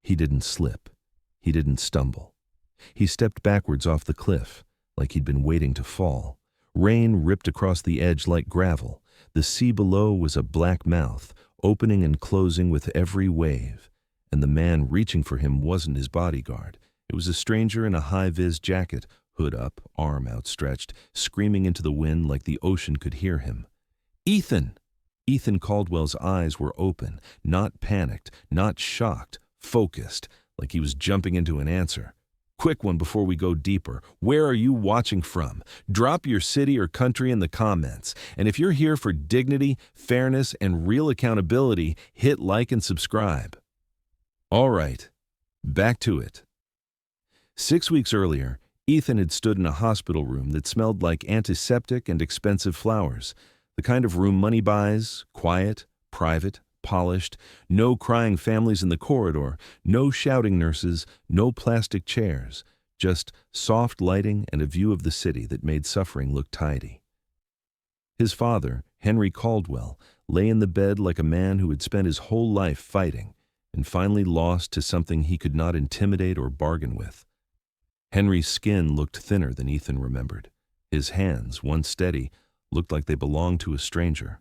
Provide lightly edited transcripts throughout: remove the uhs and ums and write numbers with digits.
He didn't slip. He didn't stumble. He stepped backwards off the cliff, like he'd been waiting to fall. Rain ripped across the edge like gravel. The sea below was a black mouth, opening and closing with every wave. And the man reaching for him wasn't his bodyguard. It was a stranger in a high-vis jacket, hood up, arm outstretched, screaming into the wind like the ocean could hear him. "Ethan!" Ethan Caldwell's eyes were open, not panicked, not shocked, focused, like he was jumping into an answer. "Quick one before we go deeper. Where are you watching from? Drop your city or country in the comments. And if you're here for dignity, fairness, and real accountability, hit like and subscribe." All right, back to it. 6 weeks earlier, Ethan had stood in a hospital room that smelled like antiseptic and expensive flowers, the kind of room money buys, quiet, private, polished, no crying families in the corridor, no shouting nurses, no plastic chairs, just soft lighting and a view of the city that made suffering look tidy. His father, Henry Caldwell, lay in the bed like a man who had spent his whole life fighting and finally lost to something he could not intimidate or bargain with. Henry's skin looked thinner than Ethan remembered. His hands, once steady, looked like they belonged to a stranger.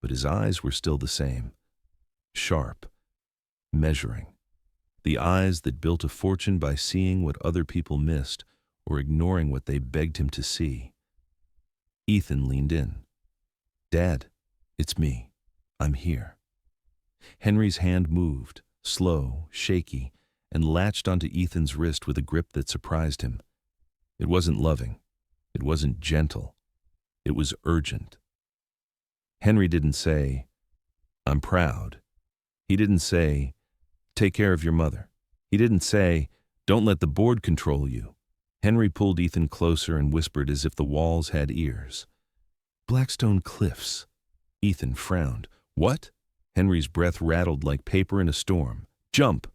But his eyes were still the same. Sharp, measuring. The eyes that built a fortune by seeing what other people missed or ignoring what they begged him to see. Ethan leaned in. "Dad, it's me. I'm here." Henry's hand moved, slow, shaky, and latched onto Ethan's wrist with a grip that surprised him. It wasn't loving. It wasn't gentle. It was urgent. Henry didn't say, "I'm proud." He didn't say, "Take care of your mother." He didn't say, "Don't let the board control you." Henry pulled Ethan closer and whispered as if the walls had ears. "Blackstone Cliffs." Ethan frowned. "What?" Henry's breath rattled like paper in a storm. "Jump!"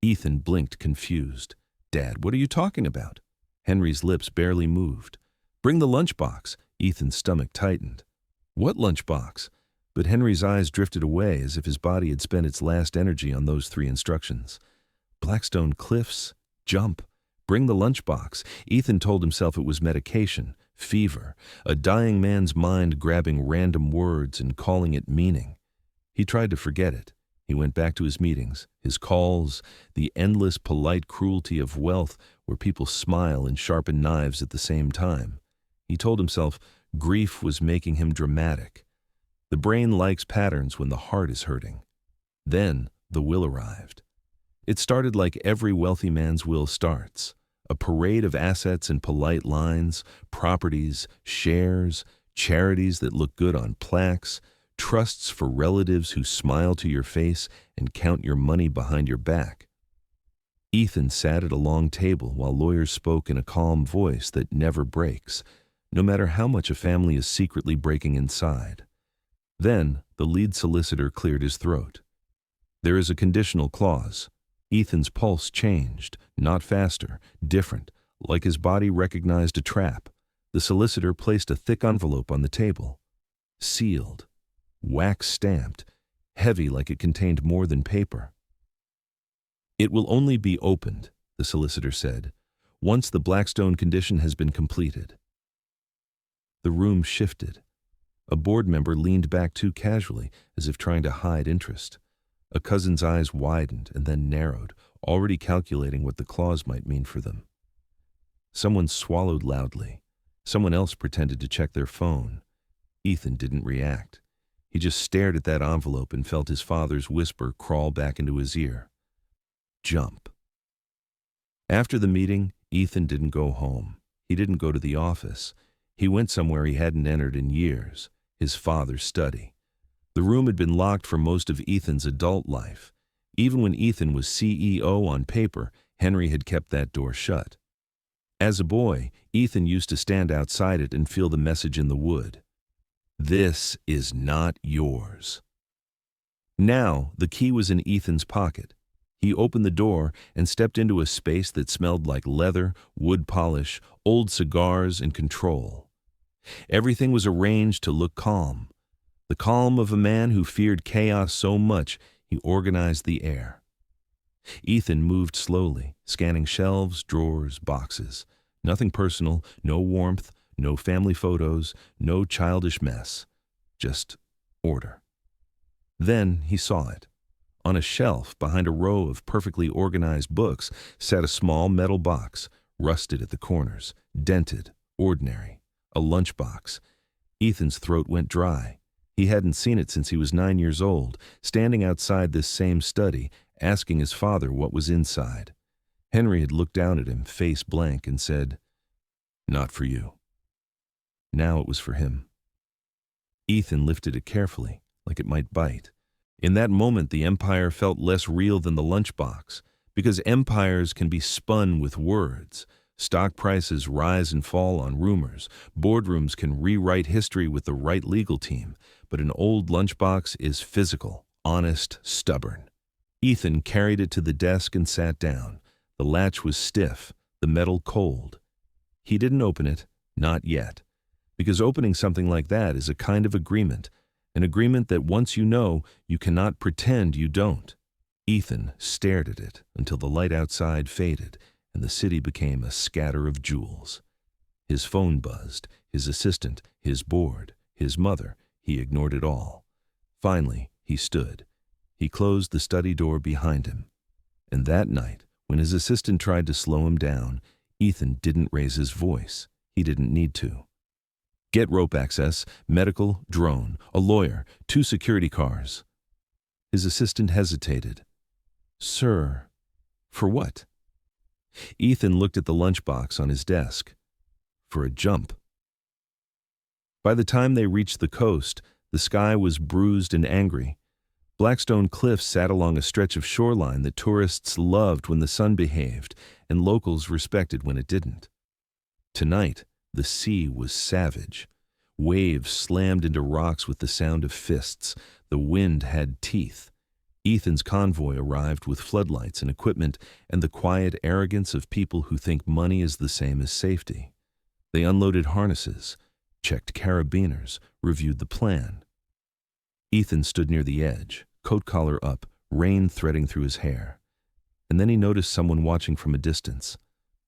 Ethan blinked, confused. "Dad, what are you talking about?" Henry's lips barely moved. "Bring the lunchbox." Ethan's stomach tightened. "What lunchbox?" But Henry's eyes drifted away as if his body had spent its last energy on those 3 instructions. Blackstone Cliffs, jump, bring the lunchbox. Ethan told himself it was medication, fever, a dying man's mind grabbing random words and calling it meaning. He tried to forget it. He went back to his meetings, his calls, the endless polite cruelty of wealth where people smile and sharpen knives at the same time. He told himself grief was making him dramatic. The brain likes patterns when the heart is hurting. Then the will arrived. It started like every wealthy man's will starts. A parade of assets and polite lines, properties, shares, charities that look good on plaques, trusts for relatives who smile to your face and count your money behind your back. Ethan sat at a long table while lawyers spoke in a calm voice that never breaks, no matter how much a family is secretly breaking inside. Then the lead solicitor cleared his throat. "There is a conditional clause." Ethan's pulse changed, not faster, different, like his body recognized a trap. The solicitor placed a thick envelope on the table. Sealed, wax-stamped, heavy like it contained more than paper. "It will only be opened," the solicitor said, "once the Blackstone condition has been completed." The room shifted. A board member leaned back too casually, as if trying to hide interest. A cousin's eyes widened and then narrowed, already calculating what the clause might mean for them. Someone swallowed loudly. Someone else pretended to check their phone. Ethan didn't react. He just stared at that envelope and felt his father's whisper crawl back into his ear. "Jump." After the meeting, Ethan didn't go home. He didn't go to the office. He went somewhere he hadn't entered in years, his father's study. The room had been locked for most of Ethan's adult life. Even when Ethan was CEO on paper, Henry had kept that door shut. As a boy, Ethan used to stand outside it and feel the message in the wood. "This is not yours." Now, the key was in Ethan's pocket. He opened the door and stepped into a space that smelled like leather, wood polish, old cigars, and control. Everything was arranged to look calm. The calm of a man who feared chaos so much he organized the air. Ethan moved slowly, scanning shelves, drawers, boxes. Nothing personal, no warmth, no family photos, no childish mess. Just order. Then he saw it. On a shelf behind a row of perfectly organized books sat a small metal box, rusted at the corners, dented, ordinary. A lunchbox. Ethan's throat went dry. He hadn't seen it since he was 9 years old, standing outside this same study, asking his father what was inside. Henry had looked down at him, face blank, and said, "Not for you." Now it was for him. Ethan lifted it carefully, like it might bite. In that moment, the empire felt less real than the lunchbox, because empires can be spun with words. Stock prices rise and fall on rumors. Boardrooms can rewrite history with the right legal team, but an old lunchbox is physical, honest, stubborn. Ethan carried it to the desk and sat down. The latch was stiff, the metal cold. He didn't open it, not yet, because opening something like that is a kind of agreement, an agreement that once you know, you cannot pretend you don't. Ethan stared at it until the light outside faded and the city became a scatter of jewels. His phone buzzed, his assistant, his board, his mother. He ignored it all. Finally, he stood. He closed the study door behind him. And that night, when his assistant tried to slow him down, Ethan didn't raise his voice. He didn't need to. "Get rope access, medical, drone, a lawyer, 2 security cars." His assistant hesitated. "Sir, for what?" Ethan looked at the lunchbox on his desk. "For a jump." By the time they reached the coast, the sky was bruised and angry. Blackstone Cliffs sat along a stretch of shoreline that tourists loved when the sun behaved, and locals respected when it didn't. Tonight, the sea was savage. Waves slammed into rocks with the sound of fists. The wind had teeth. Ethan's convoy arrived with floodlights and equipment and the quiet arrogance of people who think money is the same as safety. They unloaded harnesses, checked carabiners, reviewed the plan. Ethan stood near the edge, coat collar up, rain threading through his hair. And then he noticed someone watching from a distance.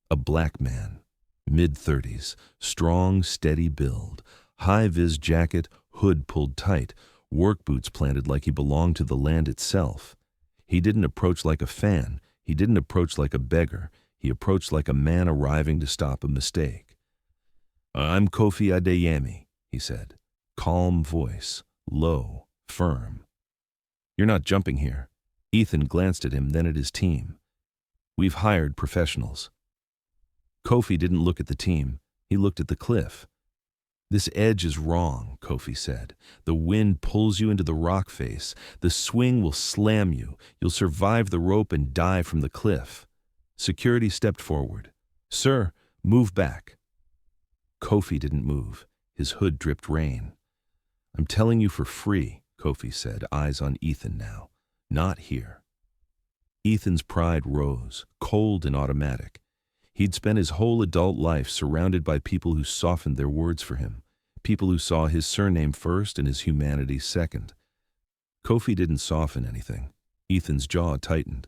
A black man, mid-30s, strong, steady build, high-vis jacket, hood pulled tight, work boots planted like he belonged to the land itself. He didn't approach like a fan. He didn't approach like a beggar. He approached like a man arriving to stop a mistake. "I'm Kofi Adeyemi," he said. Calm voice, low, firm. "You're not jumping here." Ethan glanced at him, then at his team. "We've hired professionals." Kofi didn't look at the team. He looked at the cliff. "This edge is wrong," Kofi said. "The wind pulls you into the rock face. The swing will slam you. You'll survive the rope and die from the cliff." Security stepped forward. "Sir, move back." Kofi didn't move. His hood dripped rain. "I'm telling you for free," Kofi said, eyes on Ethan now. "Not here." Ethan's pride rose, cold and automatic. He'd spent his whole adult life surrounded by people who softened their words for him, people who saw his surname first and his humanity second. Kofi didn't soften anything. Ethan's jaw tightened.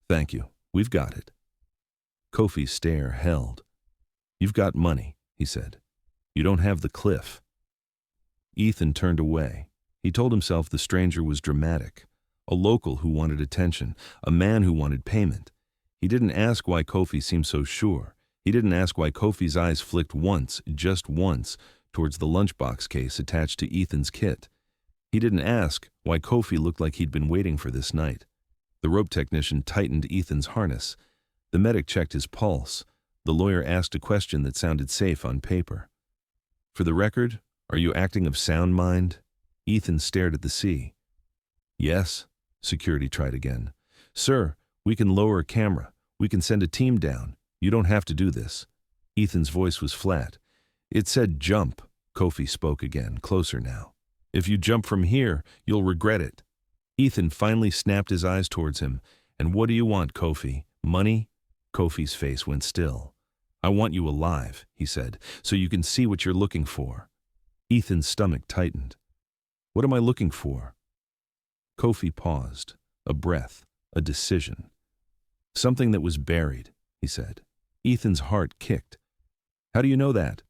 "Thank you. We've got it." Kofi's stare held. "You've got money," he said. "You don't have the cliff." Ethan turned away. He told himself the stranger was dramatic, a local who wanted attention, a man who wanted payment. He didn't ask why Kofi seemed so sure. He didn't ask why Kofi's eyes flicked once, just once, towards the lunchbox case attached to Ethan's kit. He didn't ask why Kofi looked like he'd been waiting for this night. The rope technician tightened Ethan's harness. The medic checked his pulse. The lawyer asked a question that sounded safe on paper. "For the record, are you acting of sound mind?" Ethan stared at the sea. "Yes," security tried again. "Sir, we can lower a camera. We can send a team down. You don't have to do this." Ethan's voice was flat. "It said jump." Kofi spoke again, closer now. "If you jump from here, you'll regret it." Ethan finally snapped his eyes towards him. "And what do you want, Kofi? Money?" Kofi's face went still. "I want you alive," he said, "so you can see what you're looking for." Ethan's stomach tightened. "What am I looking for?" Kofi paused. A breath, a decision. Something that was buried, he said. Ethan's heart kicked. How do you know that?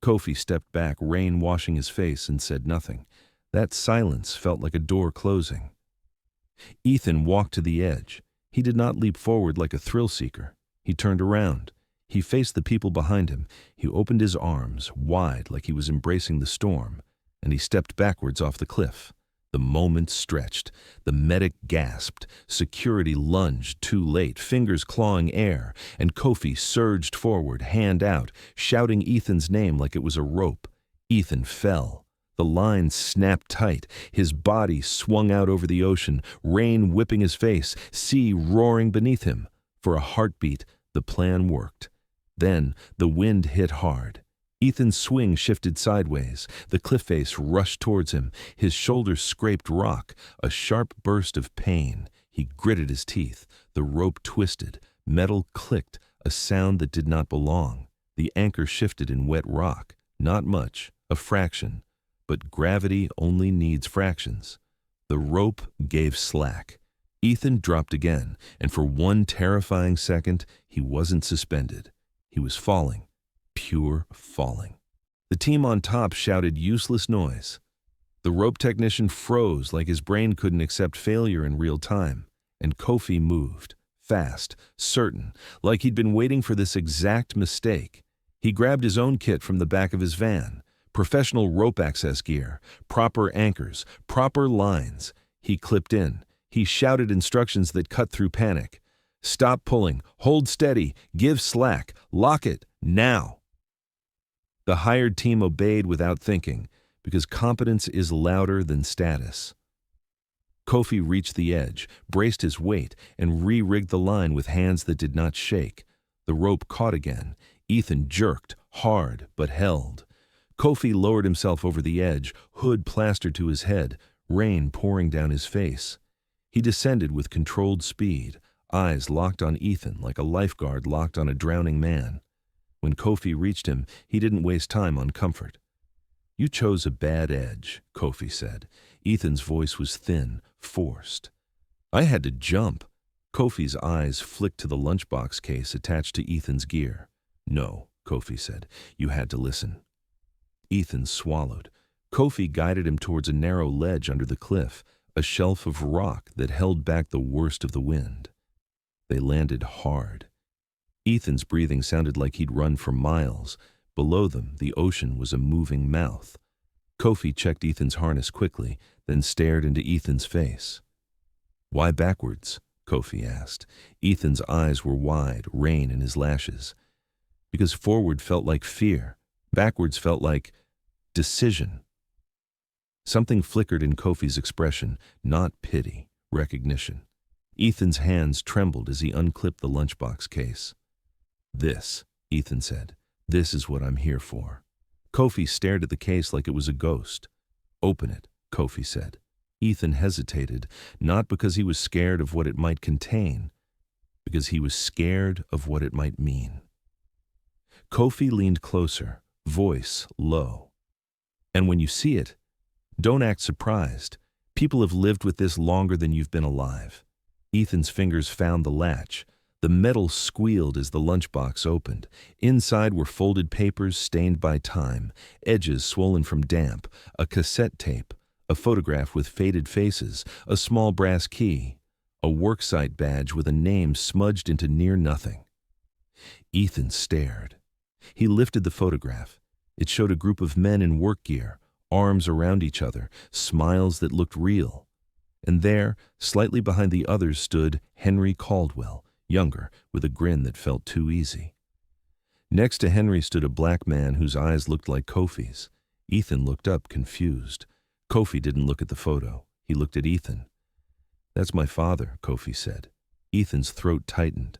Kofi stepped back, rain washing his face, and said nothing. That silence felt like a door closing. Ethan walked to the edge. He did not leap forward like a thrill-seeker. He turned around. He faced the people behind him. He opened his arms, wide like he was embracing the storm, and he stepped backwards off the cliff. The moment stretched. The medic gasped. Security lunged too late, fingers clawing air, and Kofi surged forward, hand out, shouting Ethan's name like it was a rope. Ethan fell. The line snapped tight. His body swung out over the ocean, rain whipping his face, sea roaring beneath him. For a heartbeat, the plan worked. Then the wind hit hard. Ethan's swing shifted sideways. The cliff face rushed towards him. His shoulder scraped rock, a sharp burst of pain. He gritted his teeth. The rope twisted. Metal clicked, a sound that did not belong. The anchor shifted in wet rock. Not much, a fraction. But gravity only needs fractions. The rope gave slack. Ethan dropped again, and for one terrifying second, he wasn't suspended. He was falling. Pure falling. The team on top shouted useless noise. The rope technician froze like his brain couldn't accept failure in real time, and Kofi moved, fast, certain, like he'd been waiting for this exact mistake. He grabbed his own kit from the back of his van, professional rope access gear, proper anchors, proper lines. He clipped in. He shouted instructions that cut through panic. Stop pulling, hold steady, give slack, lock it, now. The hired team obeyed without thinking, because competence is louder than status. Kofi reached the edge, braced his weight, and re-rigged the line with hands that did not shake. The rope caught again. Ethan jerked, hard, but held. Kofi lowered himself over the edge, hood plastered to his head, rain pouring down his face. He descended with controlled speed, eyes locked on Ethan like a lifeguard locked on a drowning man. When Kofi reached him, he didn't waste time on comfort. You chose a bad edge, Kofi said. Ethan's voice was thin, forced. I had to jump. Kofi's eyes flicked to the lunchbox case attached to Ethan's gear. No, Kofi said. You had to listen. Ethan swallowed. Kofi guided him towards a narrow ledge under the cliff, a shelf of rock that held back the worst of the wind. They landed hard. Ethan's breathing sounded like he'd run for miles. Below them, the ocean was a moving mouth. Kofi checked Ethan's harness quickly, then stared into Ethan's face. Why backwards? Kofi asked. Ethan's eyes were wide, rain in his lashes. Because forward felt like fear. Backwards felt like decision. Something flickered in Kofi's expression, not pity, recognition. Ethan's hands trembled as he unclipped the lunchbox case. This, Ethan said, this is what I'm here for. Kofi stared at the case like it was a ghost. Open it, Kofi said. Ethan hesitated, not because he was scared of what it might contain, because he was scared of what it might mean. Kofi leaned closer, voice low. And when you see it, don't act surprised. People have lived with this longer than you've been alive. Ethan's fingers found the latch. The metal squealed as the lunchbox opened. Inside were folded papers stained by time, edges swollen from damp, a cassette tape, a photograph with faded faces, a small brass key, a worksite badge with a name smudged into near nothing. Ethan stared. He lifted the photograph. It showed a group of men in work gear, arms around each other, smiles that looked real. And there, slightly behind the others, stood Henry Caldwell, younger, with a grin that felt too easy. Next to Henry stood a black man whose eyes looked like Kofi's. Ethan looked up, confused. Kofi didn't look at the photo. He looked at Ethan. That's my father, Kofi said. Ethan's throat tightened.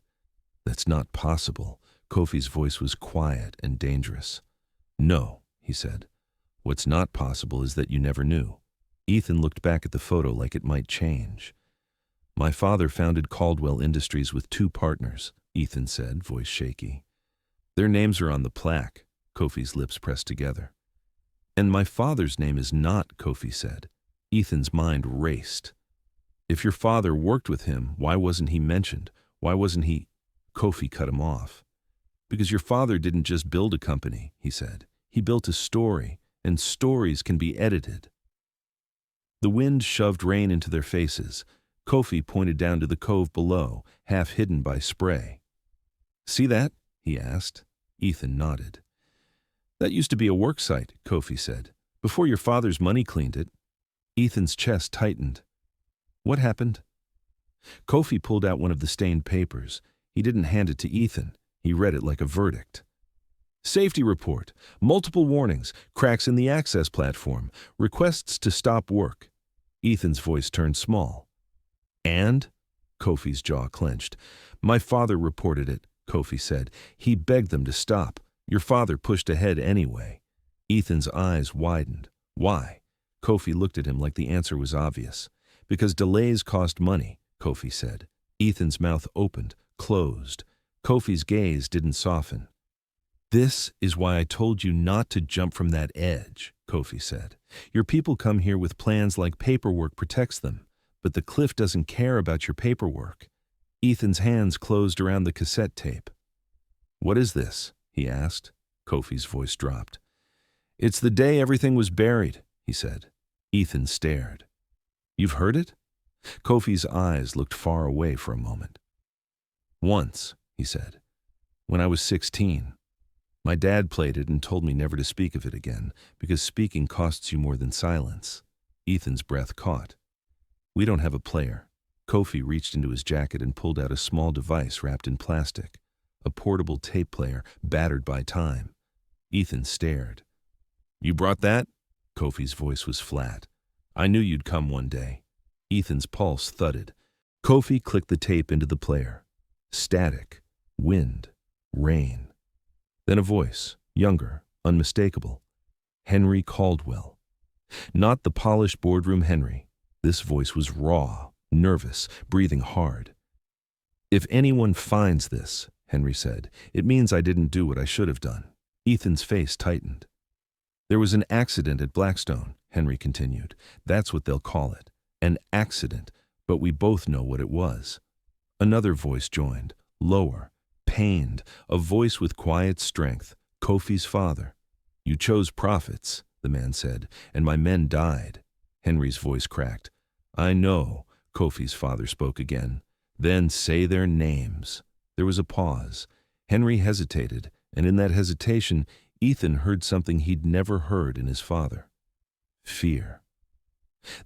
That's not possible. Kofi's voice was quiet and dangerous. No, he said. What's not possible is that you never knew. Ethan looked back at the photo like it might change. My father founded Caldwell Industries with 2 partners, Ethan said, voice shaky. Their names are on the plaque. Kofi's lips pressed together. And my father's name is not, Kofi said. Ethan's mind raced. If your father worked with him, why wasn't he mentioned? Why wasn't he? Kofi cut him off. Because your father didn't just build a company, he said. He built a story, and stories can be edited. The wind shoved rain into their faces. Kofi pointed down to the cove below, half hidden by spray. See that? He asked. Ethan nodded. That used to be a work site, Kofi said, before your father's money cleaned it. Ethan's chest tightened. What happened? Kofi pulled out one of the stained papers. He didn't hand it to Ethan. He read it like a verdict. Safety report, multiple warnings, cracks in the access platform, requests to stop work. Ethan's voice turned small. And? Kofi's jaw clenched. My father reported it, Kofi said. He begged them to stop. Your father pushed ahead anyway. Ethan's eyes widened. Why? Kofi looked at him like the answer was obvious. Because delays cost money, Kofi said. Ethan's mouth opened, closed. Kofi's gaze didn't soften. This is why I told you not to jump from that edge, Kofi said. Your people come here with plans like paperwork protects them, but the cliff doesn't care about your paperwork. Ethan's hands closed around the cassette tape. What is this? He asked. Kofi's voice dropped. It's the day everything was buried, he said. Ethan stared. You've heard it? Kofi's eyes looked far away for a moment. Once, he said, when I was 16. My dad played it and told me never to speak of it again, because speaking costs you more than silence. Ethan's breath caught. We don't have a player. Kofi reached into his jacket and pulled out a small device wrapped in plastic, a portable tape player battered by time. Ethan stared. You brought that? Kofi's voice was flat. I knew you'd come one day. Ethan's pulse thudded. Kofi clicked the tape into the player. Static, wind, rain. Then a voice, younger, unmistakable. Henry Caldwell. Not the polished boardroom Henry. This voice was raw, nervous, breathing hard. If anyone finds this, Henry said, it means I didn't do what I should have done. Ethan's face tightened. There was an accident at Blackstone, Henry continued. That's what they'll call it. An accident, but we both know what it was. Another voice joined, lower, pained, a voice with quiet strength, Kofi's father. You chose profits, the man said, and my men died. Henry's voice cracked. I know, Kofi's father spoke again. Then say their names. There was a pause. Henry hesitated, and in that hesitation, Ethan heard something he'd never heard in his father. Fear.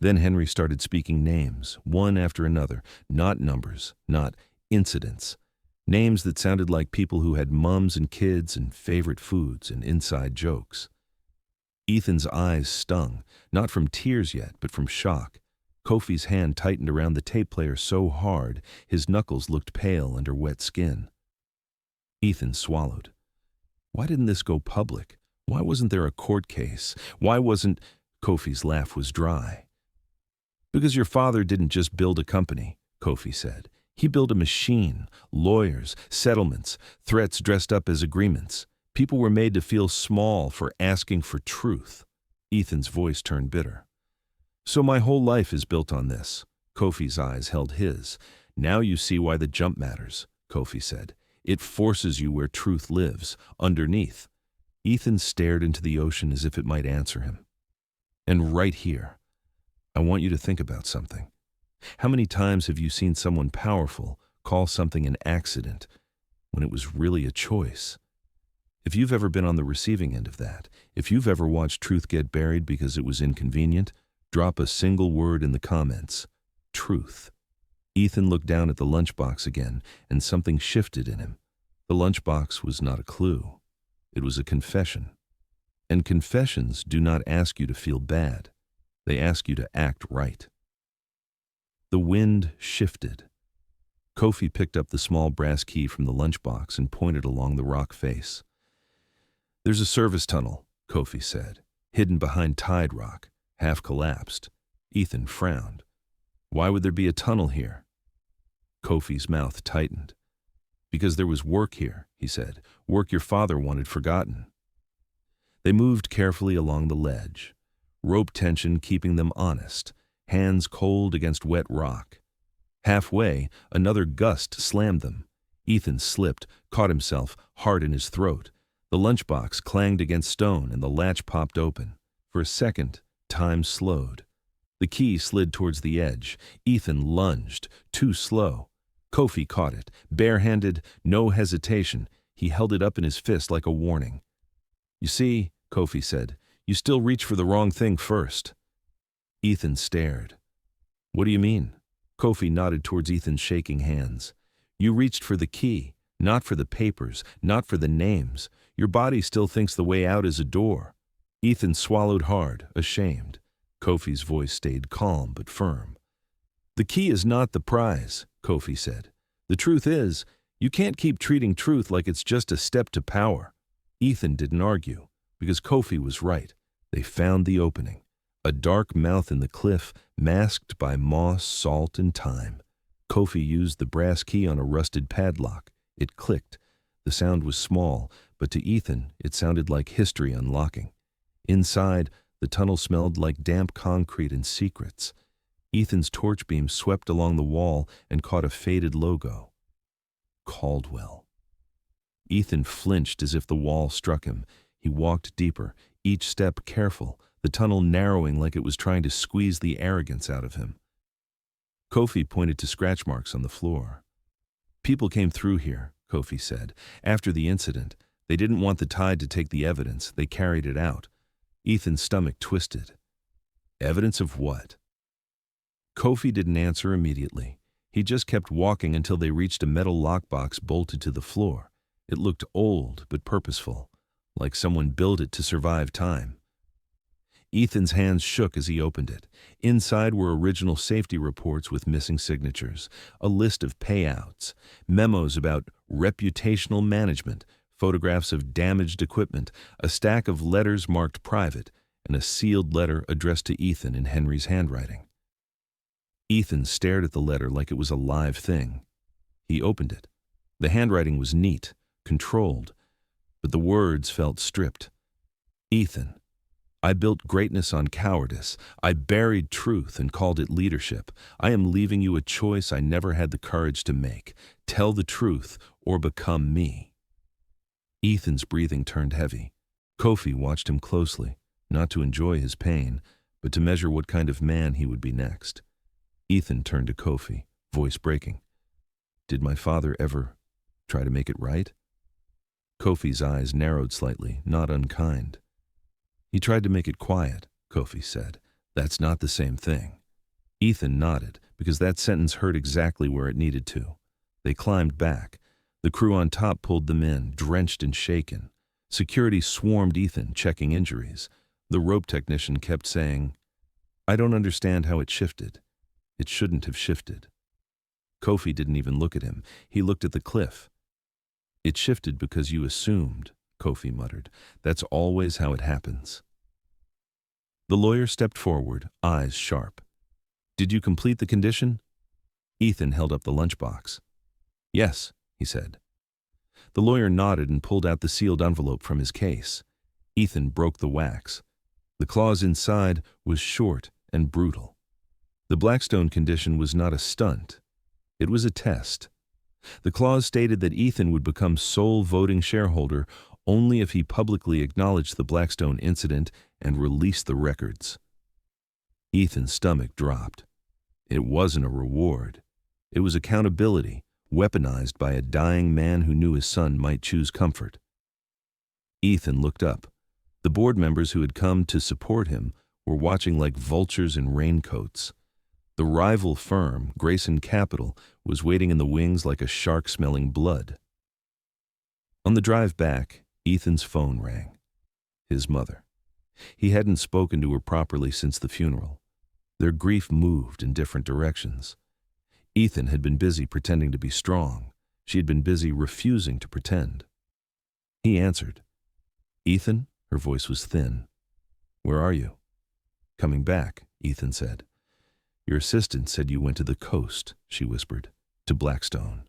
Then Henry started speaking names, one after another, not numbers, not incidents. Names that sounded like people who had mums and kids and favorite foods and inside jokes. Ethan's eyes stung, not from tears yet, but from shock. Kofi's hand tightened around the tape player so hard, his knuckles looked pale under wet skin. Ethan swallowed. Why didn't this go public? Why wasn't there a court case? Why wasn't... Kofi's laugh was dry. Because your father didn't just build a company, Kofi said. He built a machine, lawyers, settlements, threats dressed up as agreements. People were made to feel small for asking for truth. Ethan's voice turned bitter. So my whole life is built on this. Kofi's eyes held his. Now you see why the jump matters, Kofi said. It forces you where truth lives, underneath. Ethan stared into the ocean as if it might answer him. And right here, I want you to think about something. How many times have you seen someone powerful call something an accident when it was really a choice? If you've ever been on the receiving end of that, if you've ever watched truth get buried because it was inconvenient, drop a single word in the comments. Truth. Ethan looked down at the lunchbox again, and something shifted in him. The lunchbox was not a clue. It was a confession. And confessions do not ask you to feel bad. They ask you to act right. The wind shifted. Kofi picked up the small brass key from the lunchbox and pointed along the rock face. There's a service tunnel, Kofi said, hidden behind tide rock, half collapsed. Ethan frowned. Why would there be a tunnel here? Kofi's mouth tightened. Because there was work here, he said, work your father wanted forgotten. They moved carefully along the ledge, rope tension keeping them honest, hands cold against wet rock. Halfway, another gust slammed them. Ethan slipped, caught himself, heart in his throat. The lunchbox clanged against stone and the latch popped open. For a second, time slowed. The key slid towards the edge. Ethan lunged, too slow. Kofi caught it, barehanded, no hesitation. He held it up in his fist like a warning. "You see," Kofi said, "you still reach for the wrong thing first." Ethan stared. "What do you mean?" Kofi nodded towards Ethan's shaking hands. "You reached for the key, not for the papers, not for the names. Your body still thinks the way out is a door." Ethan swallowed hard, ashamed. Kofi's voice stayed calm but firm. "The key is not the prize," Kofi said. "The truth is, you can't keep treating truth like it's just a step to power." Ethan didn't argue, because Kofi was right. They found the opening. A dark mouth in the cliff, masked by moss, salt, and time. Kofi used the brass key on a rusted padlock. It clicked. The sound was small, but to Ethan, it sounded like history unlocking. Inside, the tunnel smelled like damp concrete and secrets. Ethan's torch beam swept along the wall and caught a faded logo. Caldwell. Ethan flinched as if the wall struck him. He walked deeper, each step careful, the tunnel narrowing like it was trying to squeeze the arrogance out of him. Kofi pointed to scratch marks on the floor. "People came through here," Kofi said. "After the incident, they didn't want the tide to take the evidence. They carried it out." Ethan's stomach twisted. "Evidence of what?" Kofi didn't answer immediately. He just kept walking until they reached a metal lockbox bolted to the floor. It looked old but purposeful, like someone built it to survive time. Ethan's hands shook as he opened it. Inside were original safety reports with missing signatures, a list of payouts, memos about reputational management, photographs of damaged equipment, a stack of letters marked private, and a sealed letter addressed to Ethan in Henry's handwriting. Ethan stared at the letter like it was a live thing. He opened it. The handwriting was neat, controlled, but the words felt stripped. "Ethan, I built greatness on cowardice. I buried truth and called it leadership. I am leaving you a choice I never had the courage to make. Tell the truth or become me." Ethan's breathing turned heavy. Kofi watched him closely, not to enjoy his pain, but to measure what kind of man he would be next. Ethan turned to Kofi, voice breaking. "Did my father ever try to make it right?" Kofi's eyes narrowed slightly, not unkind. "He tried to make it quiet," Kofi said. "That's not the same thing." Ethan nodded, because that sentence hurt exactly where it needed to. They climbed back. The crew on top pulled them in, drenched and shaken. Security swarmed Ethan, checking injuries. The rope technician kept saying, "I don't understand how it shifted. It shouldn't have shifted." Kofi didn't even look at him. He looked at the cliff. "It shifted because you assumed," Kofi muttered. "That's always how it happens." The lawyer stepped forward, eyes sharp. "Did you complete the condition?" Ethan held up the lunchbox. "Yes," he said. The lawyer nodded and pulled out the sealed envelope from his case. Ethan broke the wax. The clause inside was short and brutal. The Blackstone condition was not a stunt. It was a test. The clause stated that Ethan would become sole voting shareholder only if he publicly acknowledged the Blackstone incident and released the records. Ethan's stomach dropped. It wasn't a reward. It was accountability, weaponized by a dying man who knew his son might choose comfort. Ethan looked up. The board members who had come to support him were watching like vultures in raincoats. The rival firm, Grayson Capital, was waiting in the wings like a shark smelling blood. On the drive back, Ethan's phone rang. His mother. He hadn't spoken to her properly since the funeral. Their grief moved in different directions. Ethan had been busy pretending to be strong. She had been busy refusing to pretend. He answered. "Ethan?" Her voice was thin. "Where are you?" "Coming back," Ethan said. "Your assistant said you went to the coast," she whispered, "to Blackstone."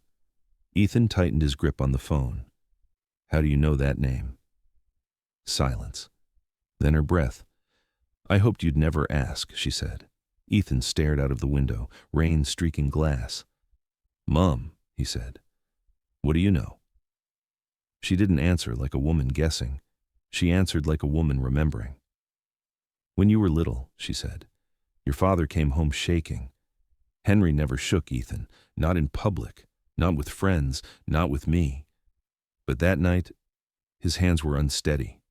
Ethan tightened his grip on the phone. "How do you know that name?" Silence. Then her breath. "I hoped you'd never ask," she said. Ethan stared out of the window, rain streaking glass. "Mom," he said, "what do you know?" She didn't answer like a woman guessing. She answered like a woman remembering. "When you were little," she said, "your father came home shaking. Henry never shook, Ethan, not in public, not with friends, not with me. But that night, his hands were unsteady."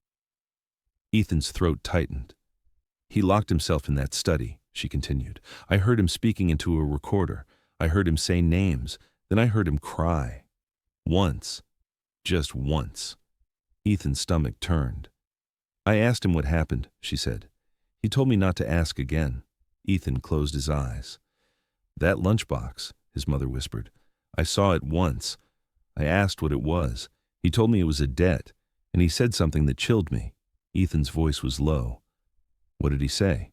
Ethan's throat tightened. "He locked himself in that study," she continued. "I heard him speaking into a recorder. I heard him say names. Then I heard him cry. Once. Just once." Ethan's stomach turned. "I asked him what happened," she said. "He told me not to ask again." Ethan closed his eyes. "That lunchbox," his mother whispered. "I saw it once. I asked what it was. He told me it was a debt, and he said something that chilled me." Ethan's voice was low. "What did he say?"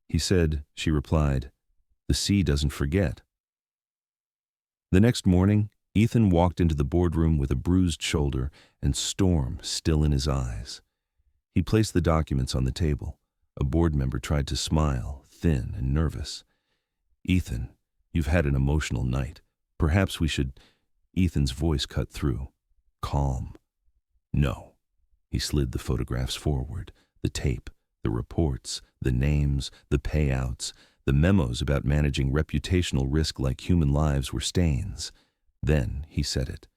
"He said," she replied, "the sea doesn't forget." The next morning, Ethan walked into the boardroom with a bruised shoulder and storm still in his eyes. He placed the documents on the table. A board member tried to smile, thin and nervous. "Ethan, you've had an emotional night. Perhaps we should—" Ethan's voice cut through. "Calm." "No." He slid the photographs forward, the tape, the reports, the names, the payouts, the memos about managing reputational risk like human lives were stains. Then he said it.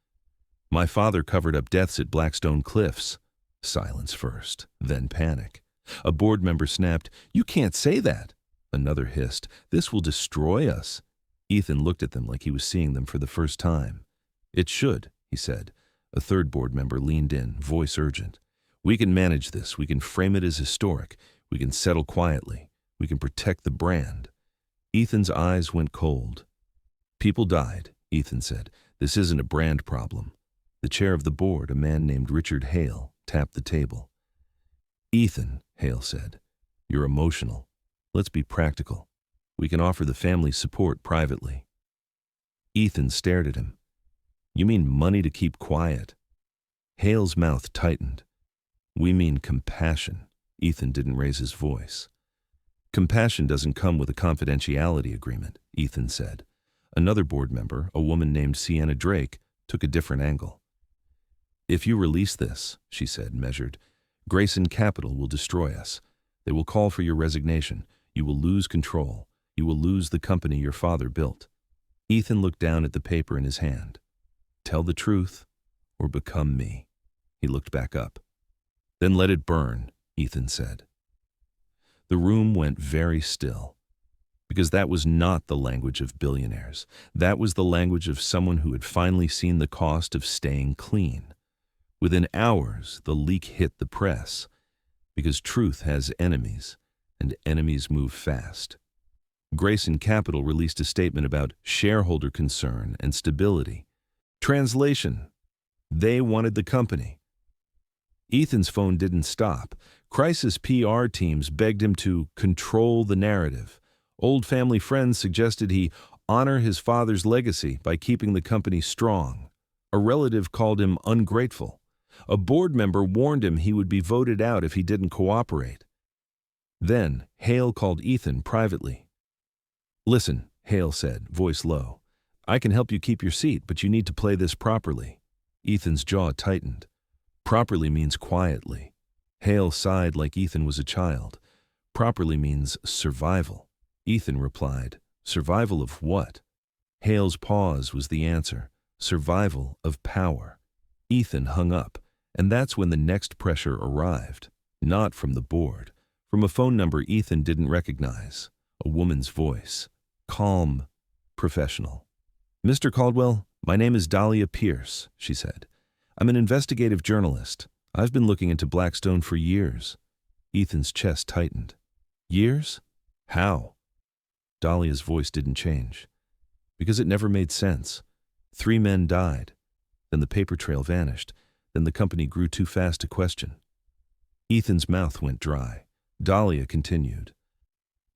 "My father covered up deaths at Blackstone Cliffs." Silence first, then panic. A board member snapped, "You can't say that." Another hissed, "This will destroy us." Ethan looked at them like he was seeing them for the first time. "It should," he said. A third board member leaned in, voice urgent. "We can manage this. We can frame it as historic. We can settle quietly. We can protect the brand." Ethan's eyes went cold. "People died," Ethan said. "This isn't a brand problem." The chair of the board, a man named Richard Hale, tapped the table. "Ethan," Hale said, "you're emotional. Let's be practical. We can offer the family support privately." Ethan stared at him. "You mean money to keep quiet?" Hale's mouth tightened. "We mean compassion." Ethan didn't raise his voice. "Compassion doesn't come with a confidentiality agreement," Ethan said. Another board member, a woman named Sienna Drake, took a different angle. "If you release this," she said, measured, "Grayson Capital will destroy us. They will call for your resignation. You will lose control. You will lose the company your father built." Ethan looked down at the paper in his hand. "Tell the truth or become me." He looked back up. "Then let it burn," Ethan said. The room went very still, because that was not the language of billionaires. That was the language of someone who had finally seen the cost of staying clean. Within hours, the leak hit the press, because truth has enemies, and enemies move fast. Grayson Capital released a statement about shareholder concern and stability. Translation: they wanted the company. Ethan's phone didn't stop. Crisis PR teams begged him to control the narrative. Old family friends suggested he honor his father's legacy by keeping the company strong. A relative called him ungrateful. A board member warned him he would be voted out if he didn't cooperate. Then Hale called Ethan privately. "Listen," Hale said, voice low. "I can help you keep your seat, but you need to play this properly." Ethan's jaw tightened. "Properly means quietly." Hale sighed like Ethan was a child. "Properly means survival." Ethan replied, "Survival of what?" Hale's pause was the answer. Survival of power. Ethan hung up, and that's when the next pressure arrived. Not from the board. From a phone number Ethan didn't recognize. A woman's voice. Calm, professional. "Mr. Caldwell, my name is Dahlia Pierce," she said. "I'm an investigative journalist. I've been looking into Blackstone for years." Ethan's chest tightened. "Years? How?" Dahlia's voice didn't change. "Because it never made sense. 3 men died. Then the paper trail vanished. Then the company grew too fast to question." Ethan's mouth went dry. Dahlia continued.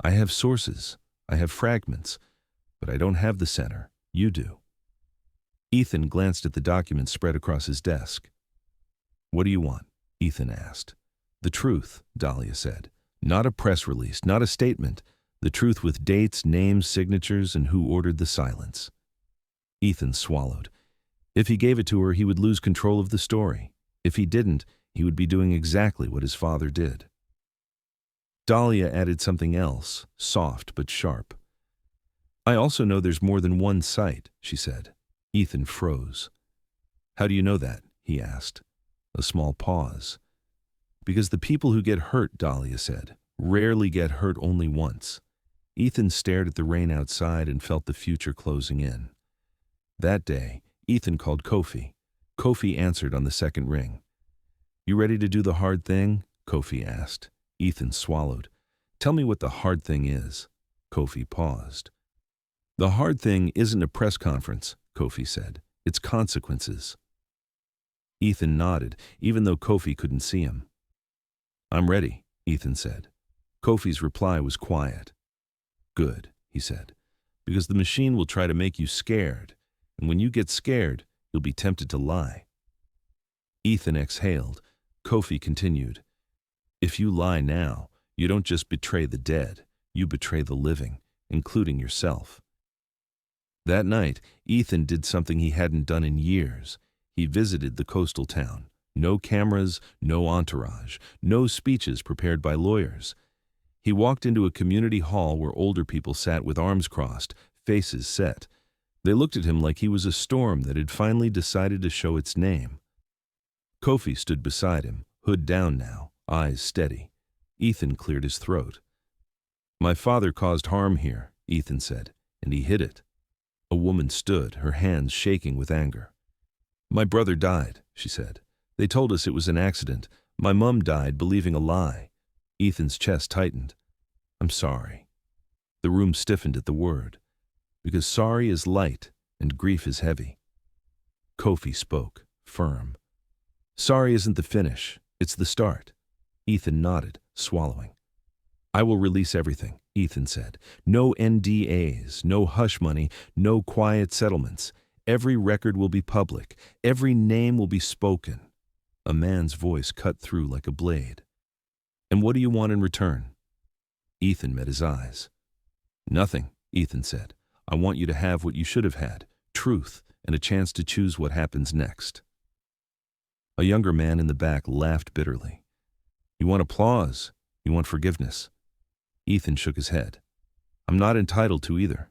"I have sources. I have fragments. But I don't have the center. You do." Ethan glanced at the documents spread across his desk. "What do you want?" Ethan asked. "The truth," Dahlia said. "Not a press release, not a statement. The truth with dates, names, signatures, and who ordered the silence. Ethan swallowed. If he gave it to her, he would lose control of the story. If he didn't, he would be doing exactly what his father did. Dahlia added something else, soft but sharp. I also know there's more than one site, she said. Ethan froze. How do you know that? He asked. A small pause. Because the people who get hurt, Dahlia said, rarely get hurt only once. Ethan stared at the rain outside and felt the future closing in. That day, Ethan called Kofi. Kofi answered on the second ring. You ready to do the hard thing? Kofi asked. Ethan swallowed. Tell me what the hard thing is. Kofi paused. The hard thing isn't a press conference, Kofi said. It's consequences. Ethan nodded, even though Kofi couldn't see him. I'm ready, Ethan said. Kofi's reply was quiet. Good, he said, because the machine will try to make you scared, and when you get scared, you'll be tempted to lie. Ethan exhaled. Kofi continued. If you lie now, you don't just betray the dead, you betray the living, including yourself. That night, Ethan did something he hadn't done in years. He visited the coastal town. No cameras, no entourage, no speeches prepared by lawyers. He walked into a community hall where older people sat with arms crossed, faces set. They looked at him like he was a storm that had finally decided to show its name. Kofi stood beside him, hood down now, eyes steady. Ethan cleared his throat. My father caused harm here, Ethan said, and he hid it. A woman stood, her hands shaking with anger. My brother died, she said. They told us it was an accident. My mom died believing a lie. Ethan's chest tightened. I'm sorry. The room stiffened at the word. Because sorry is light and grief is heavy. Kofi spoke, firm. Sorry isn't the finish, it's the start. Ethan nodded, swallowing. I will release everything, Ethan said. No NDAs, no hush money, no quiet settlements. Every record will be public. Every name will be spoken. A man's voice cut through like a blade. And what do you want in return? Ethan met his eyes. Nothing, Ethan said. I want you to have what you should have had, truth, and a chance to choose what happens next. A younger man in the back laughed bitterly. You want applause? You want forgiveness? Ethan shook his head. I'm not entitled to either.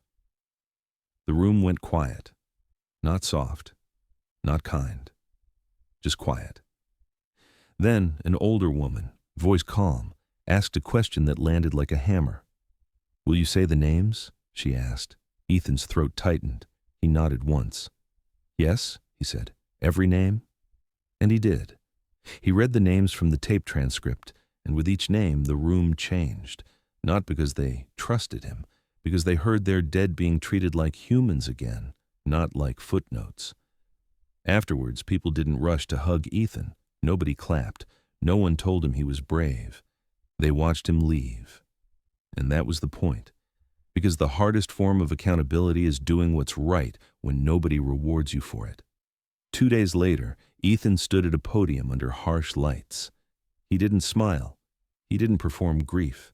The room went quiet. Not soft, not kind, just quiet. Then an older woman, voice calm, asked a question that landed like a hammer. Will you say the names? She asked. Ethan's throat tightened. He nodded once. Yes, he said. Every name? And he did. He read the names from the tape transcript, and with each name the room changed, not because they trusted him, because they heard their dead being treated like humans again, not like footnotes. Afterwards, people didn't rush to hug Ethan. Nobody clapped. No one told him he was brave. They watched him leave. And that was the point. Because the hardest form of accountability is doing what's right when nobody rewards you for it. 2 days later, Ethan stood at a podium under harsh lights. He didn't smile. He didn't perform grief.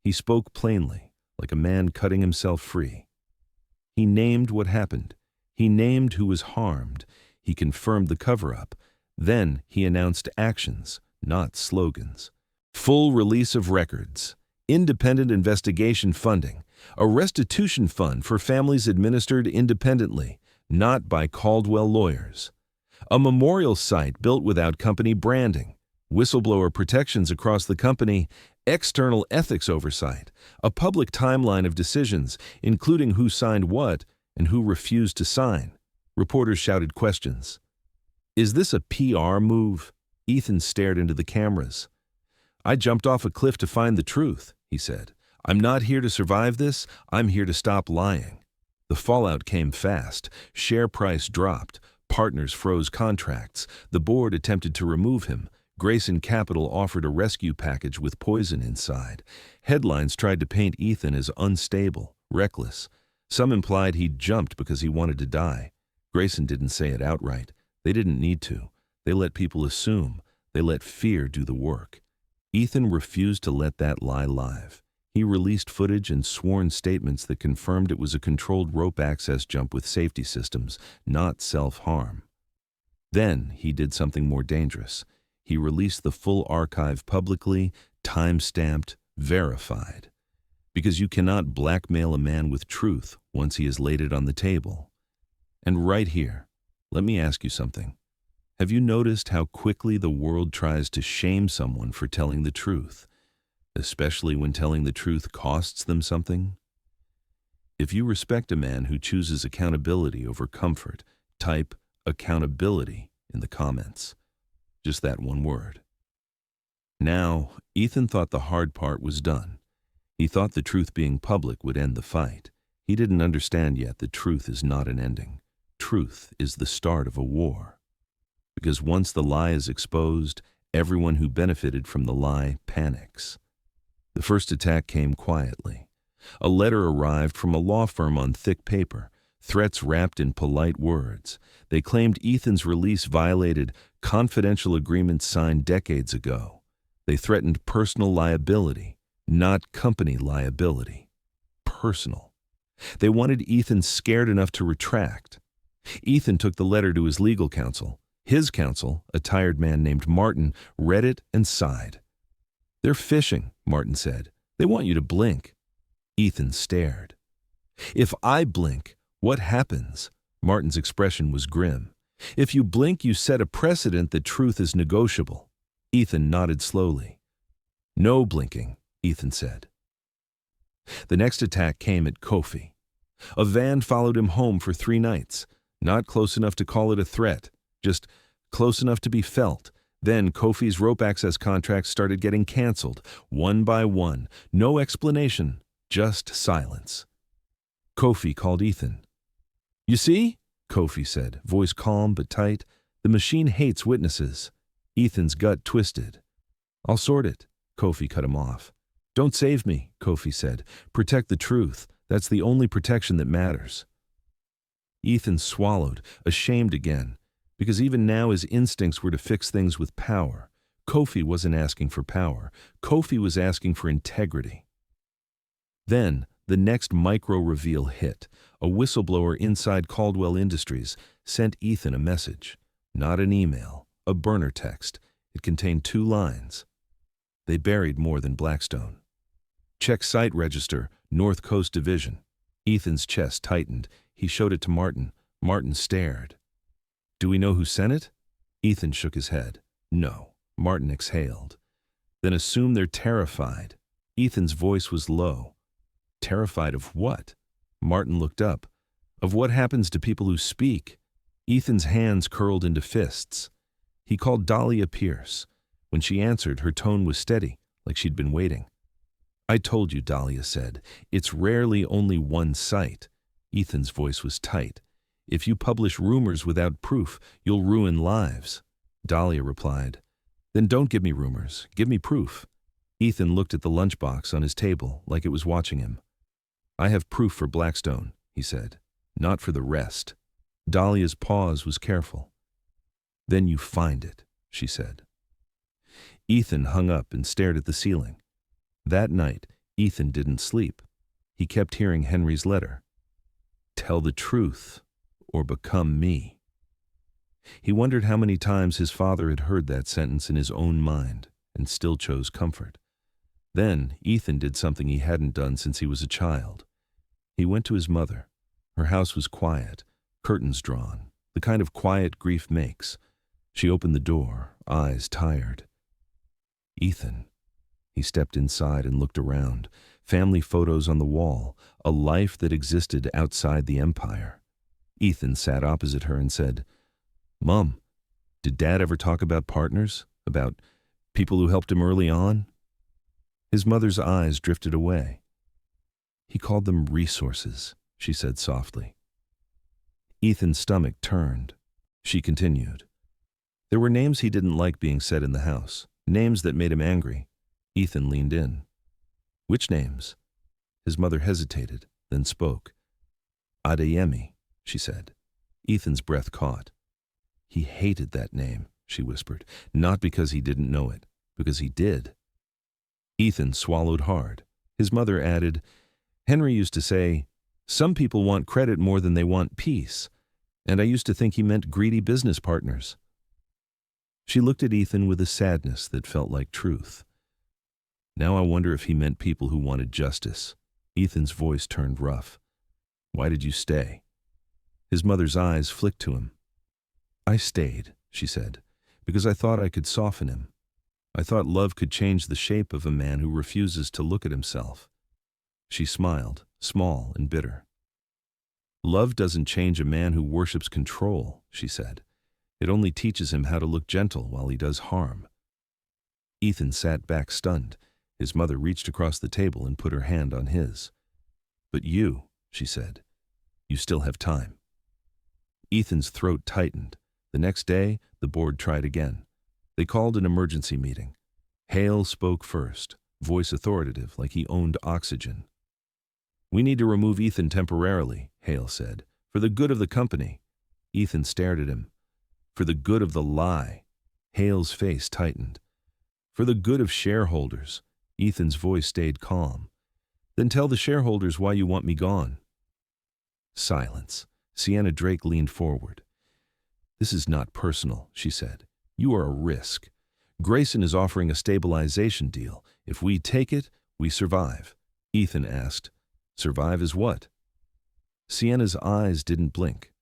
He spoke plainly, like a man cutting himself free. He named what happened. He named who was harmed. He confirmed the cover-up. Then he announced actions, not slogans. Full release of records, independent investigation funding, a restitution fund for families administered independently, not by Caldwell lawyers, a memorial site built without company branding, whistleblower protections across the company, external ethics oversight, a public timeline of decisions, including who signed what and who refused to sign. Reporters shouted questions. Is this a PR move? Ethan stared into the cameras. I jumped off a cliff to find the truth, he said. I'm not here to survive this, I'm here to stop lying. The fallout came fast. Share price dropped. Partners froze contracts. The board attempted to remove him. Grayson Capital offered a rescue package with poison inside. Headlines tried to paint Ethan as unstable, reckless. Some implied he'd jumped because he wanted to die. Grayson didn't say it outright. They didn't need to. They let people assume. They let fear do the work. Ethan refused to let that lie live. He released footage and sworn statements that confirmed it was a controlled rope access jump with safety systems, not self-harm. Then he did something more dangerous. He released the full archive publicly, time-stamped, verified. Because you cannot blackmail a man with truth once he has laid it on the table. And right here, let me ask you something. Have you noticed how quickly the world tries to shame someone for telling the truth, especially when telling the truth costs them something? If you respect a man who chooses accountability over comfort, type accountability in the comments. Just that one word. Now, Ethan thought the hard part was done. He thought the truth being public would end the fight. He didn't understand yet that truth is not an ending. Truth is the start of a war. Because once the lie is exposed, everyone who benefited from the lie panics. The first attack came quietly. A letter arrived from a law firm on thick paper, threats wrapped in polite words. They claimed Ethan's release violated confidential agreements signed decades ago. They threatened personal liability, not company liability. Personal. They wanted Ethan scared enough to retract. Ethan took the letter to his legal counsel. His counsel, a tired man named Martin, read it and sighed. "They're fishing," Martin said. "They want you to blink." Ethan stared. "If I blink, what happens?" Martin's expression was grim. "If you blink, you set a precedent that truth is negotiable." Ethan nodded slowly. "No blinking," Ethan said. The next attack came at Kofi. A van followed him home for 3 nights, not close enough to call it a threat, just close enough to be felt. Then Kofi's rope access contracts started getting canceled, one by one. No explanation, just silence. Kofi called Ethan. "You see?" Kofi said, voice calm but tight. "The machine hates witnesses." Ethan's gut twisted. "I'll sort it." Kofi cut him off. "Don't save me," Kofi said. "Protect the truth. That's the only protection that matters." Ethan swallowed, ashamed again, because even now his instincts were to fix things with power. Kofi wasn't asking for power. Kofi was asking for integrity. Then, the next micro-reveal hit. A whistleblower inside Caldwell Industries sent Ethan a message. Not an email, a burner text. It contained 2 lines. They buried more than Blackstone. "Check site register, North Coast Division." Ethan's chest tightened. He showed it to Martin. Martin stared. "Do we know who sent it?" Ethan shook his head. "No." Martin exhaled. "Then assume they're terrified." Ethan's voice was low. "Terrified of what?" Martin looked up. "Of what happens to people who speak." Ethan's hands curled into fists. He called Dahlia Pierce. When she answered, her tone was steady, like she'd been waiting. "I told you," Dahlia said. "It's rarely only one site." Ethan's voice was tight. "If you publish rumors without proof, you'll ruin lives." Dahlia replied, "Then don't give me rumors. Give me proof." Ethan looked at the lunchbox on his table like it was watching him. "I have proof for Blackstone," he said. "Not for the rest." Dahlia's pause was careful. "Then you find it," she said. Ethan hung up and stared at the ceiling. That night, Ethan didn't sleep. He kept hearing Henry's letter. "Tell the truth, or become me." He wondered how many times his father had heard that sentence in his own mind and still chose comfort. Then Ethan did something he hadn't done since he was a child. He went to his mother. Her house was quiet, curtains drawn, the kind of quiet grief makes. She opened the door, eyes tired. "Ethan." He stepped inside and looked around. Family photos on the wall, a life that existed outside the empire. Ethan sat opposite her and said, "Mom, did Dad ever talk about partners? About people who helped him early on?" His mother's eyes drifted away. "He called them resources," she said softly. Ethan's stomach turned. She continued. "There were names he didn't like being said in the house, names that made him angry." Ethan leaned in. "Which names?" His mother hesitated, then spoke. "Adeyemi," she said. Ethan's breath caught. "He hated that name," she whispered, "not because he didn't know it, because he did." Ethan swallowed hard. His mother added, "Henry used to say, 'Some people want credit more than they want peace,' and I used to think he meant greedy business partners." She looked at Ethan with a sadness that felt like truth. "Now I wonder if he meant people who wanted justice." Ethan's voice turned rough. "Why did you stay?" His mother's eyes flicked to him. "I stayed," she said, "because I thought I could soften him. I thought love could change the shape of a man who refuses to look at himself." She smiled, small and bitter. "Love doesn't change a man who worships control," she said. "It only teaches him how to look gentle while he does harm." Ethan sat back stunned. His mother reached across the table and put her hand on his. "But you," she said, "you still have time." Ethan's throat tightened. The next day, the board tried again. They called an emergency meeting. Hale spoke first, voice authoritative like he owned oxygen. "We need to remove Ethan temporarily," Hale said, "for the good of the company." Ethan stared at him. "For the good of the lie." Hale's face tightened. "For the good of shareholders." Ethan's voice stayed calm. "Then tell the shareholders why you want me gone." Silence. Sienna Drake leaned forward. "This is not personal," she said. "You are a risk. Grayson is offering a stabilization deal. If we take it, we survive." Ethan asked, "Survive as what?" Sienna's eyes didn't blink.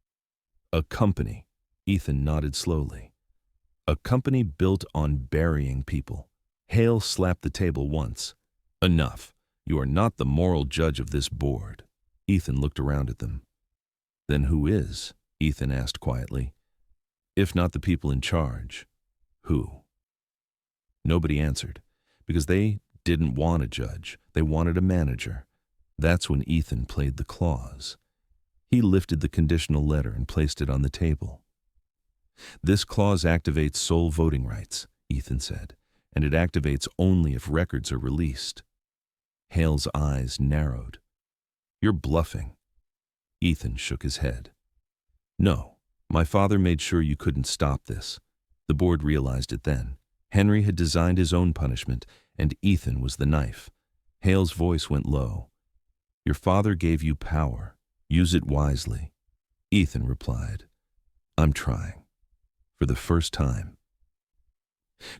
"A company." Ethan nodded slowly. "A company built on burying people." Hale slapped the table once. "Enough. You are not the moral judge of this board." Ethan looked around at them. "Then who is?" Ethan asked quietly. "If not the people in charge, who?" Nobody answered, because they didn't want a judge. They wanted a manager. That's when Ethan played the clause. He lifted the conditional letter and placed it on the table. "This clause activates sole voting rights," Ethan said, "and it activates only if records are released." Hale's eyes narrowed. "You're bluffing." Ethan shook his head. "No, my father made sure you couldn't stop this." The board realized it then. Henry had designed his own punishment, and Ethan was the knife. Hale's voice went low. "Your father gave you power. Use it wisely." Ethan replied, "I'm trying. For the first time."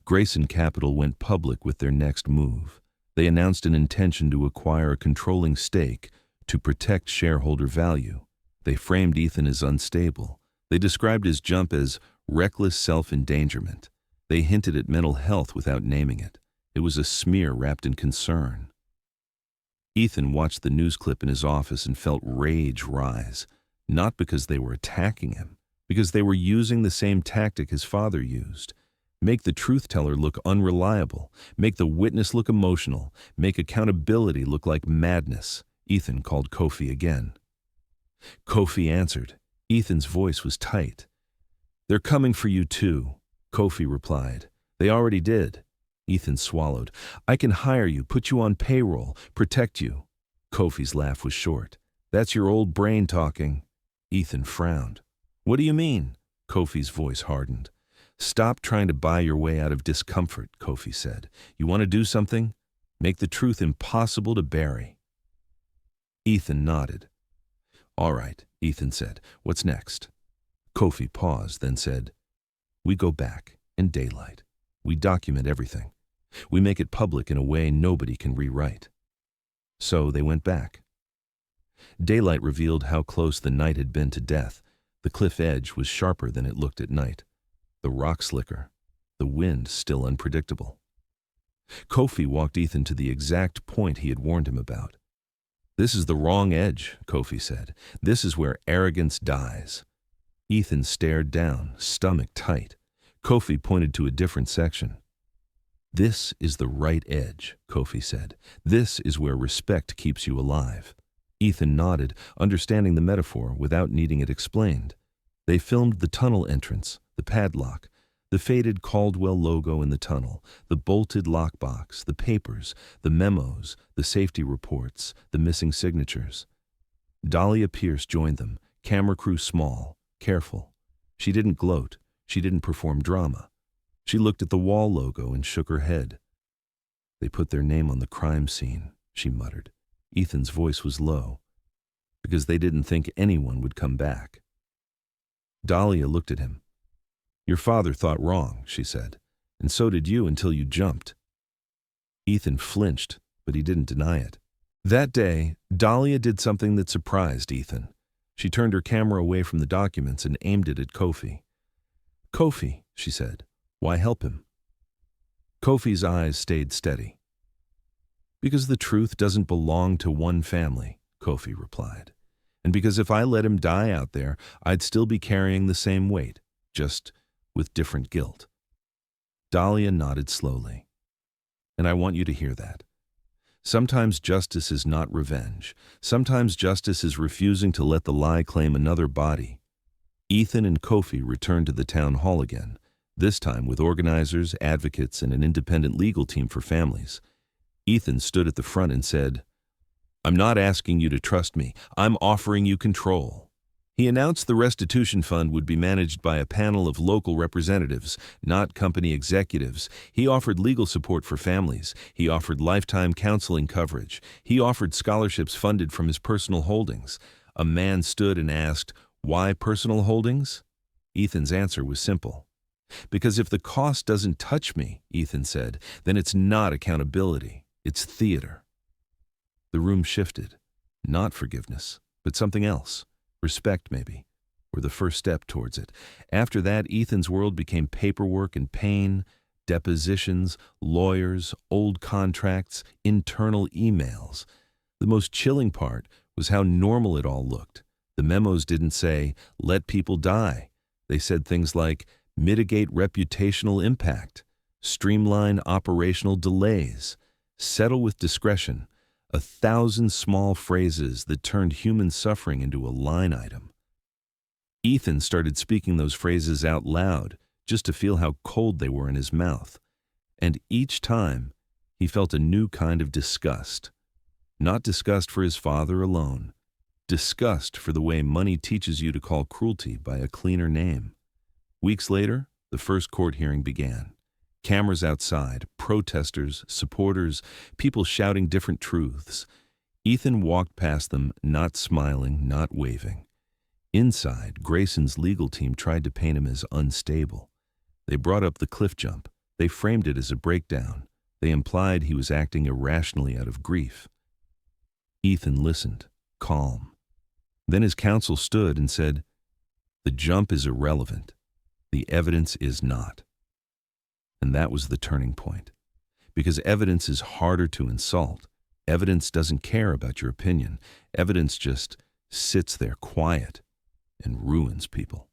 Grayson Capital went public with their next move. They announced an intention to acquire a controlling stake to protect shareholder value. They framed Ethan as unstable. They described his jump as reckless self-endangerment. They hinted at mental health without naming it. It was a smear wrapped in concern. Ethan watched the news clip in his office and felt rage rise, not because they were attacking him, because they were using the same tactic his father used. Make the truth-teller look unreliable, make the witness look emotional, make accountability look like madness. Ethan called Kofi again. Kofi answered. Ethan's voice was tight. "They're coming for you too," Kofi replied. "They already did." Ethan swallowed. "I can hire you, put you on payroll, protect you." Kofi's laugh was short. "That's your old brain talking." Ethan frowned. "What do you mean?" Kofi's voice hardened. "Stop trying to buy your way out of discomfort," Kofi said. "You want to do something? Make the truth impossible to bury." Ethan nodded. "All right," Ethan said. "What's next?" Kofi paused, then said, "We go back in daylight. We document everything. We make it public in a way nobody can rewrite." So they went back. Daylight revealed how close the night had been to death. The cliff edge was sharper than it looked at night. The rock slicker. The wind still unpredictable. Kofi walked Ethan to the exact point he had warned him about. "This is the wrong edge," Kofi said. "This is where arrogance dies." Ethan stared down, stomach tight. Kofi pointed to a different section. "This is the right edge," Kofi said. "This is where respect keeps you alive." Ethan nodded, understanding the metaphor without needing it explained. They filmed the tunnel entrance, the padlock, the faded Caldwell logo in the tunnel, the bolted lockbox, the papers, the memos, the safety reports, the missing signatures. Dahlia Pierce joined them, camera crew small, careful. She didn't gloat. She didn't perform drama. She looked at the wall logo and shook her head. "They put their name on the crime scene," she muttered. Ethan's voice was low. Because they didn't think anyone would come back. Dahlia looked at him. Your father thought wrong, she said, and so did you until you jumped. Ethan flinched, but he didn't deny it. That day, Dahlia did something that surprised Ethan. She turned her camera away from the documents and aimed it at Kofi. Kofi, she said, why help him? Kofi's eyes stayed steady. Because the truth doesn't belong to one family, Kofi replied. And because if I let him die out there, I'd still be carrying the same weight, just with different guilt. Dahlia nodded slowly. And I want you to hear that. Sometimes justice is not revenge. Sometimes justice is refusing to let the lie claim another body. Ethan and Kofi returned to the town hall again, this time with organizers, advocates, and an independent legal team for families. Ethan stood at the front and said, I'm not asking you to trust me. I'm offering you control. He announced the restitution fund would be managed by a panel of local representatives, not company executives. He offered legal support for families. He offered lifetime counseling coverage. He offered scholarships funded from his personal holdings. A man stood and asked, why personal holdings? Ethan's answer was simple. Because if the cost doesn't touch me, Ethan said, then it's not accountability. It's theater. The room shifted. Not forgiveness, but something else. Respect, maybe, or the first step towards it. After that, Ethan's world became paperwork and pain, depositions, lawyers, old contracts, internal emails. The most chilling part was how normal it all looked. The memos didn't say, let people die. They said things like, mitigate reputational impact, streamline operational delays, settle with discretion. 1,000 small phrases that turned human suffering into a line item. Ethan started speaking those phrases out loud just to feel how cold they were in his mouth. And each time, he felt a new kind of disgust. Not disgust for his father alone. Disgust for the way money teaches you to call cruelty by a cleaner name. Weeks later, the first court hearing began. Cameras outside, protesters, supporters, people shouting different truths. Ethan walked past them, not smiling, not waving. Inside, Grayson's legal team tried to paint him as unstable. They brought up the cliff jump. They framed it as a breakdown. They implied he was acting irrationally out of grief. Ethan listened, calm. Then his counsel stood and said, the jump is irrelevant. The evidence is not. And that was the turning point. Because evidence is harder to insult. Evidence doesn't care about your opinion. Evidence just sits there quiet and ruins people.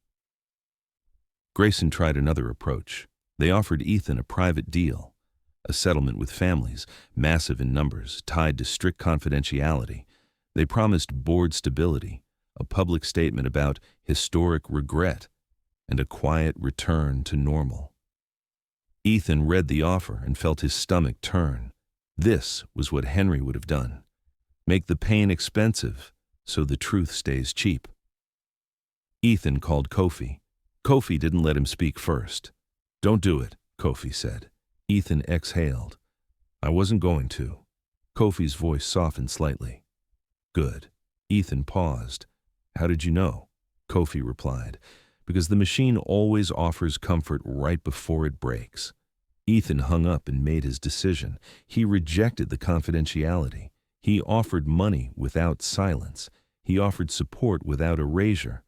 Grayson tried another approach. They offered Ethan a private deal, a settlement with families, massive in numbers, tied to strict confidentiality. They promised board stability, a public statement about historic regret, and a quiet return to normal. Ethan read the offer and felt his stomach turn. This was what Henry would have done. Make the pain expensive so the truth stays cheap. Ethan called Kofi. Kofi didn't let him speak first. Don't do it, Kofi said. Ethan exhaled. I wasn't going to. Kofi's voice softened slightly. Good. Ethan paused. How did you know? Kofi replied. Because the machine always offers comfort right before it breaks. Ethan hung up and made his decision. He rejected the confidentiality. He offered money without silence. He offered support without erasure.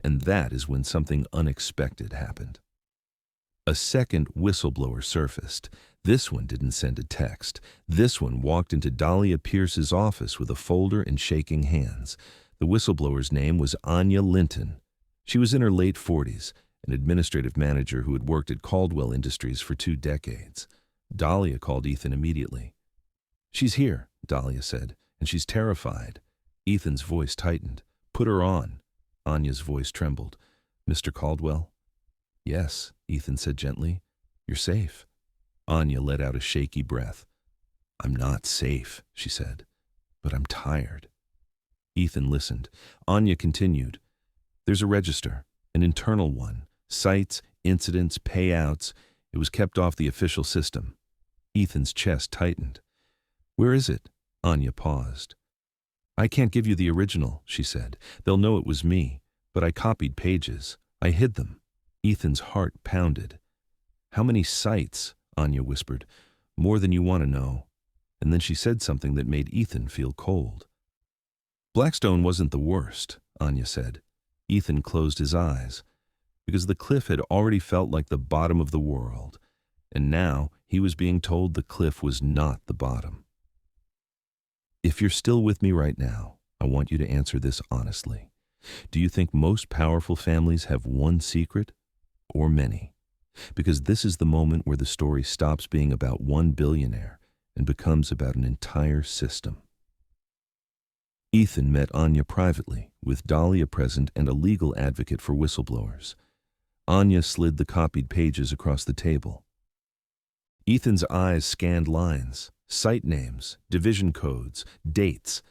And that is when something unexpected happened. A second whistleblower surfaced. This one didn't send a text. This one walked into Dahlia Pierce's office with a folder and shaking hands. The whistleblower's name was Anya Linton. She was in her late 40s, an administrative manager who had worked at Caldwell Industries for 2 decades. Dahlia called Ethan immediately. She's here, Dahlia said, and she's terrified. Ethan's voice tightened. Put her on. Anya's voice trembled. Mr. Caldwell? Yes, Ethan said gently. You're safe. Anya let out a shaky breath. I'm not safe, she said, but I'm tired. Ethan listened. Anya continued. There's a register, an internal one. Sites, incidents, payouts. It was kept off the official system. Ethan's chest tightened. Where is it? Anya paused. I can't give you the original, she said. They'll know it was me, but I copied pages. I hid them. Ethan's heart pounded. How many sites? Anya whispered. More than you want to know. And then she said something that made Ethan feel cold. Blackstone wasn't the worst, Anya said. Ethan closed his eyes, because the cliff had already felt like the bottom of the world, and now he was being told the cliff was not the bottom. If you're still with me right now, I want you to answer this honestly. Do you think most powerful families have one secret, or many? Because this is the moment where the story stops being about one billionaire and becomes about an entire system. Ethan met Anya privately, with Dahlia present and a legal advocate for whistleblowers. Anya slid the copied pages across the table. Ethan's eyes scanned lines, site names, division codes, dates.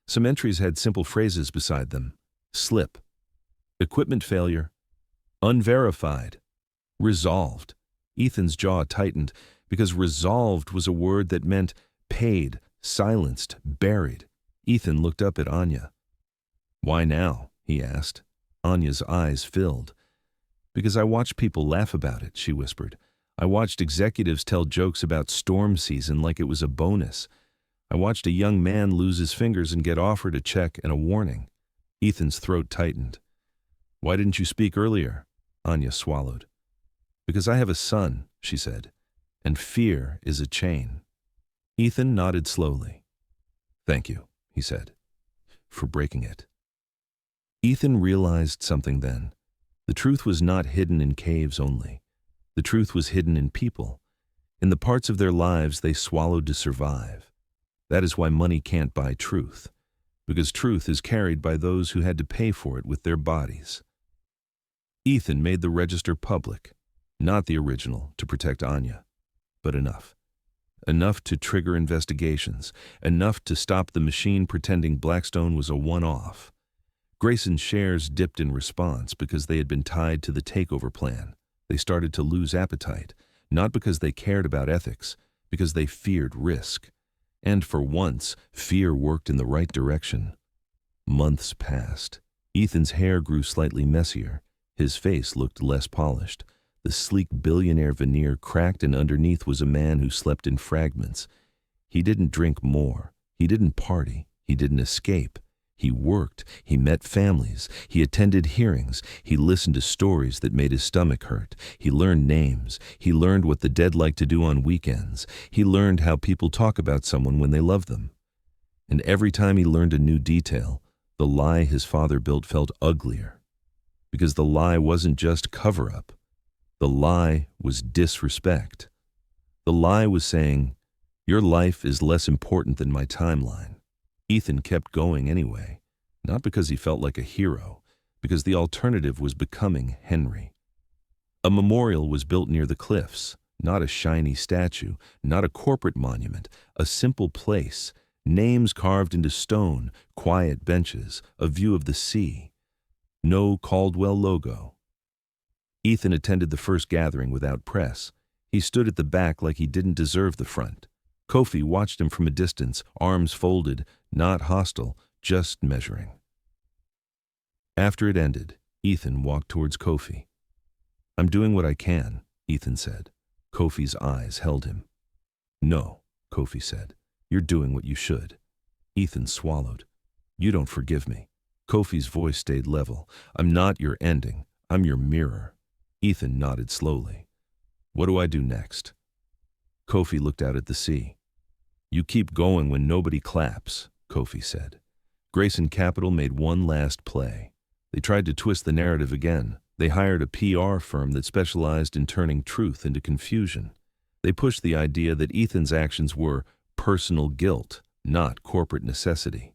Some entries had simple phrases beside them. Slip. Equipment failure. Unverified. Resolved. Ethan's jaw tightened, because resolved was a word that meant paid, silenced, buried. Ethan looked up at Anya. Why now? He asked. Anya's eyes filled. Because I watched people laugh about it, she whispered. I watched executives tell jokes about storm season like it was a bonus. I watched a young man lose his fingers and get offered a check and a warning. Ethan's throat tightened. Why didn't you speak earlier? Anya swallowed. Because I have a son, she said, and fear is a chain. Ethan nodded slowly. Thank you, he said, for breaking it. Ethan realized something then. The truth was not hidden in caves only. The truth was hidden in people, in the parts of their lives they swallowed to survive. That is why money can't buy truth, because truth is carried by those who had to pay for it with their bodies. Ethan made the register public, not the original to protect Anya, but enough. Enough to trigger investigations, enough to stop the machine pretending Blackstone was a one-off. Grayson's shares dipped in response because they had been tied to the takeover plan. They started to lose appetite, not because they cared about ethics, because they feared risk. And for once, fear worked in the right direction. Months passed. Ethan's hair grew slightly messier. His face looked less polished. The sleek billionaire veneer cracked, and underneath was a man who slept in fragments. He didn't drink more. He didn't party. He didn't escape. He worked. He met families. He attended hearings. He listened to stories that made his stomach hurt. He learned names. He learned what the dead like to do on weekends. He learned how people talk about someone when they love them. And every time he learned a new detail, the lie his father built felt uglier. Because the lie wasn't just cover-up. The lie was disrespect. The lie was saying, your life is less important than my timeline. Ethan kept going anyway, not because he felt like a hero, because the alternative was becoming Henry. A memorial was built near the cliffs, not a shiny statue, not a corporate monument, a simple place, names carved into stone, quiet benches, a view of the sea. No Caldwell logo. Ethan attended the first gathering without press. He stood at the back like he didn't deserve the front. Kofi watched him from a distance, arms folded, not hostile, just measuring. After it ended, Ethan walked towards Kofi. I'm doing what I can, Ethan said. Kofi's eyes held him. No, Kofi said. You're doing what you should. Ethan swallowed. You don't forgive me. Kofi's voice stayed level. I'm not your ending. I'm your mirror. Ethan nodded slowly. What do I do next? Kofi looked out at the sea. You keep going when nobody claps, Kofi said. Grayson Capital made one last play. They tried to twist the narrative again. They hired a PR firm that specialized in turning truth into confusion. They pushed the idea that Ethan's actions were personal guilt, not corporate necessity.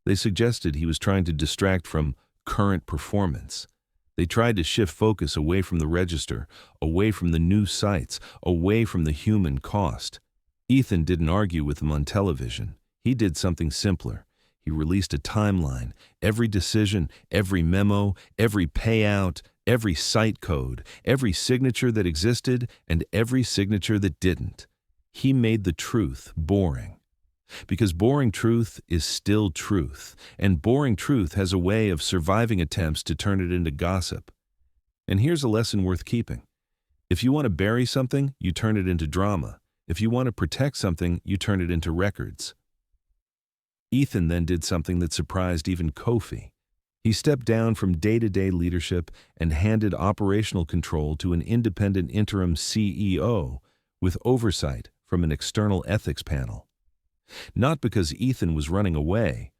They suggested he was trying to distract from current performance. They tried to shift focus away from the register, away from the new sites, away from the human cost. Ethan didn't argue with them on television. He did something simpler. He released a timeline. Every decision, every memo, every payout, every site code, every signature that existed, and every signature that didn't. He made the truth boring. Because boring truth is still truth, and boring truth has a way of surviving attempts to turn it into gossip. And here's a lesson worth keeping. If you want to bury something, you turn it into drama. If you want to protect something, you turn it into records. Ethan then did something that surprised even Kofi. He stepped down from day-to-day leadership and handed operational control to an independent interim CEO with oversight from an external ethics panel. Not because Ethan was running away,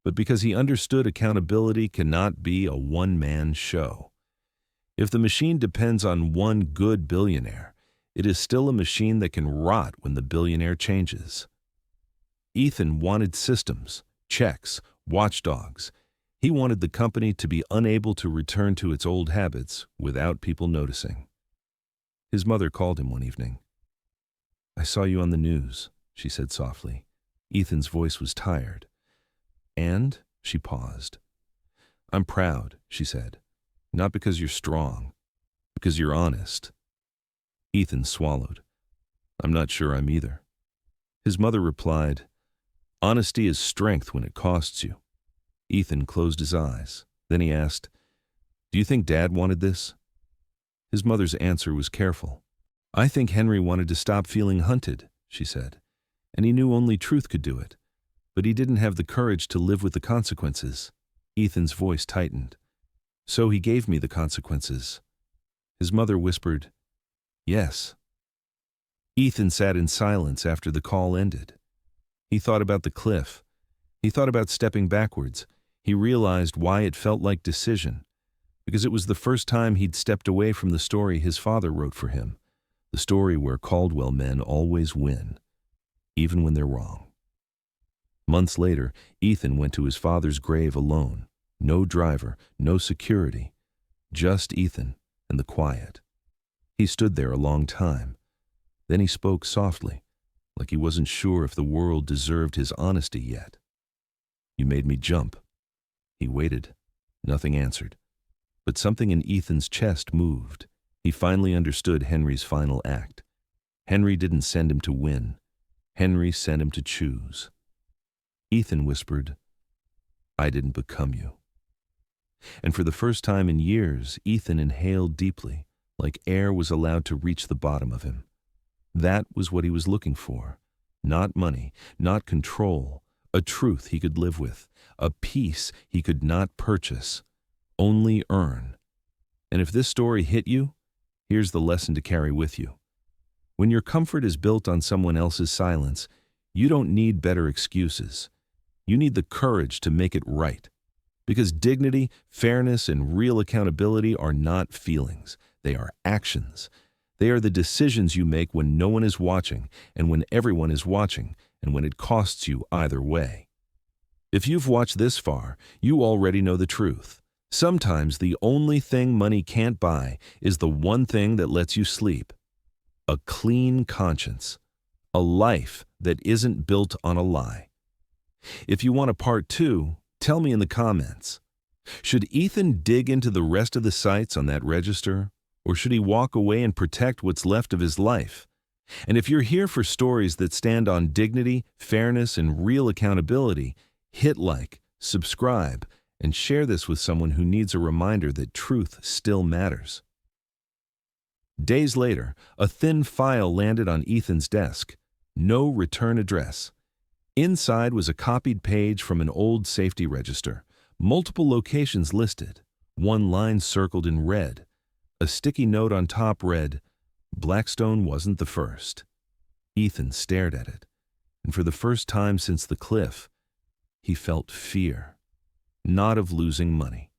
but because he understood accountability cannot be a one-man show. If the machine depends on one good billionaire, it is still a machine that can rot when the billionaire changes. Ethan wanted systems, checks, watchdogs. He wanted the company to be unable to return to its old habits without people noticing. His mother called him one evening. "I saw you on the news," she said softly. Ethan's voice was tired. "And?" She paused. "I'm proud," she said. "Not because you're strong, because you're honest." Ethan swallowed. "I'm not sure I'm either." His mother replied, "Honesty is strength when it costs you." Ethan closed his eyes. Then he asked, "Do you think Dad wanted this?" His mother's answer was careful. "I think Henry wanted to stop feeling hunted," she said, "and he knew only truth could do it. But he didn't have the courage to live with the consequences." Ethan's voice tightened. "So he gave me the consequences." His mother whispered, "Yes." Ethan sat in silence after the call ended. He thought about the cliff. He thought about stepping backwards. He realized why it felt like decision. Because it was the first time he'd stepped away from the story his father wrote for him. The story where Caldwell men always win, even when they're wrong. Months later, Ethan went to his father's grave alone. No driver, no security, just Ethan and the quiet. He stood there a long time. Then he spoke softly, like he wasn't sure if the world deserved his honesty yet. "You made me jump." He waited. Nothing answered. But something in Ethan's chest moved. He finally understood Henry's final act. Henry didn't send him to win. Henry sent him to choose. Ethan whispered, "I didn't become you." And for the first time in years, Ethan inhaled deeply, like air was allowed to reach the bottom of him. That was what he was looking for. Not money, not control, a truth he could live with, a peace he could not purchase, only earn. And if this story hit you, here's the lesson to carry with you. When your comfort is built on someone else's silence, you don't need better excuses. You need the courage to make it right. Because dignity, fairness, and real accountability are not feelings. They are actions. They are the decisions you make when no one is watching, and when everyone is watching, and when it costs you either way. If you've watched this far, you already know the truth. Sometimes the only thing money can't buy is the one thing that lets you sleep. A clean conscience. A life that isn't built on a lie. If you want a part 2, tell me in the comments. Should Ethan dig into the rest of the sites on that register, or should he walk away and protect what's left of his life? And if you're here for stories that stand on dignity, fairness, and real accountability, hit like, subscribe, and share this with someone who needs a reminder that truth still matters. Days later, a thin file landed on Ethan's desk. No return address. Inside was a copied page from an old safety register. Multiple locations listed. One line circled in red. A sticky note on top read, "Blackstone wasn't the first." Ethan stared at it, and for the first time since the cliff, he felt fear. Not of losing money,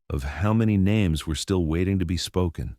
of how many names were still waiting to be spoken,